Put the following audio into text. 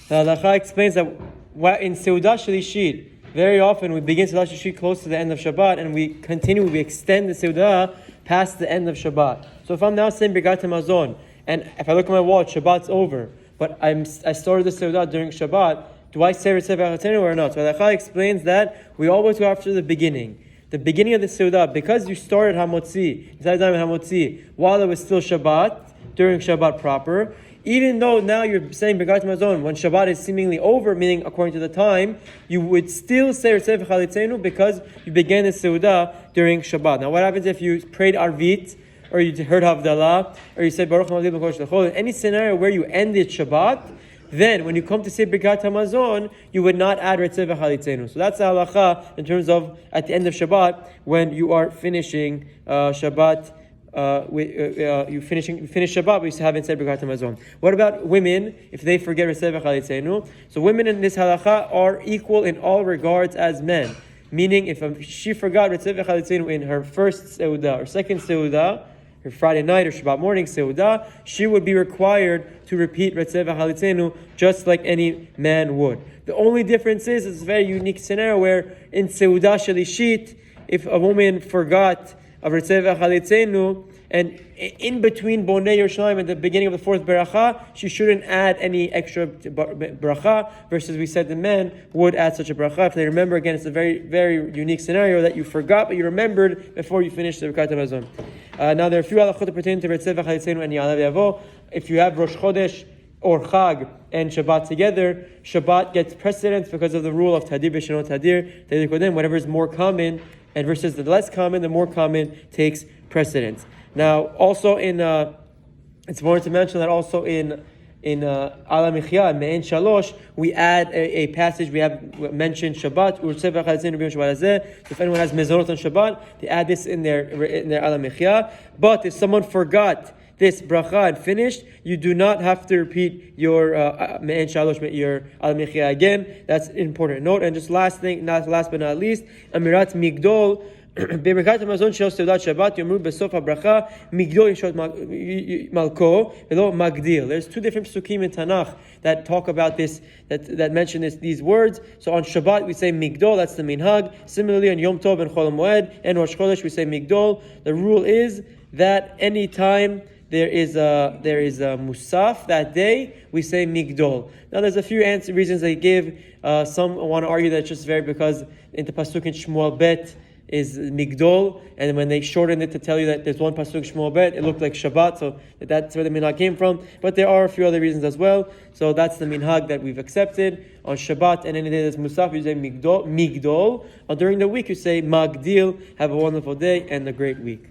The halacha explains that in Seudat Shelishit, very often we begin Seudat Shelishit close to the end of Shabbat, and we extend the Seudah past the end of Shabbat. So if I'm now saying Birkat Hamazon, and if I look at my watch, Shabbat's over, but I started the Seudah during Shabbat, do I say Retze v'achlitzenu or not? So halacha explains that we always go after the beginning. The beginning of the Seudah, because you started Hamotzi, while it was still Shabbat, during Shabbat proper, even though now you're saying Birkat Hamazon, when Shabbat is seemingly over, meaning according to the time, you would still say Retze v'achlitzenu because you began the Seudah during Shabbat. Now what happens if you prayed Arvit, or you heard Havdalah, or you said Baruch Hamad L'Kodesh L'Chol? In any scenario where you ended Shabbat, then when you come to say Birkat Hamazon, you would not add Retze v'achlitzenu. So that's the halacha in terms of at the end of Shabbat when you are finishing Shabbat. You finish Shabbat, but you haven't said Birkat Hamazon. What about women if they forget Retze v'achlitzenu? So women in this halacha are equal in all regards as men. Meaning, if she forgot Retze v'achlitzenu in her first Seudah or second Seudah, her Friday night or Shabbat morning Seudah, she would be required to repeat Retze v'achlitzenu just like any man would. The only difference is it's a very unique scenario where in Seudah Shelishit, if a woman forgot of Retze v'achlitzenu, and in between Bonei Yerushalayim at the beginning of the fourth beracha, she shouldn't add any extra bracha, versus we said the men would add such a bracha. If they remember, again, it's a very, very unique scenario that you forgot, but you remembered before you finished the Birkat Hamazon. Now, there are a few halachot pertaining to Retze v'achlitzenu and Ya'alav Yavo. If you have Rosh Chodesh or Chag and Shabbat together, Shabbat gets precedence because of the rule of Tadir b'Shenot Tadir, Tadir Kodem, whatever is more common, and versus the less common, the more common takes precedence. Now, also it's important to mention that also in Ala Michya, Me'en Shalosh, we add a passage, we have mentioned Shabbat, so if anyone has mezonot on Shabbat, they add this in their Ala Michya. But if someone forgot this bracha and finished, you do not have to repeat your Me'en Shalosh, your Ala Michya again. That's an important note. And just last but not least, Amirat Migdol, בברכת המזון של סעודת שבת יאמרו בסוף הברכה מגדול ישעות מלכו ולא מגדיל. There's two different psukim in Tanakh that talk about this, that mention these words. So on Shabbat we say migdol, that's the minhag. Similarly on Yom Tov and Chol Moed and Rosh Chodesh we say migdol. The rule is that any time there is a musaf that day, we say migdol. Now there's a few reasons they give. Some want to argue that it's just because in the pasuk in Shmuel Bet is Migdol, and when they shortened it to tell you that there's one pasuk Shmuel Bet, it looked like Shabbat, so that's where the minhag came from. But there are a few other reasons as well. So that's the minhag that we've accepted. On Shabbat and any day that's Musaf, you say Migdol. During the week you say Magdil. Have a wonderful day and a great week.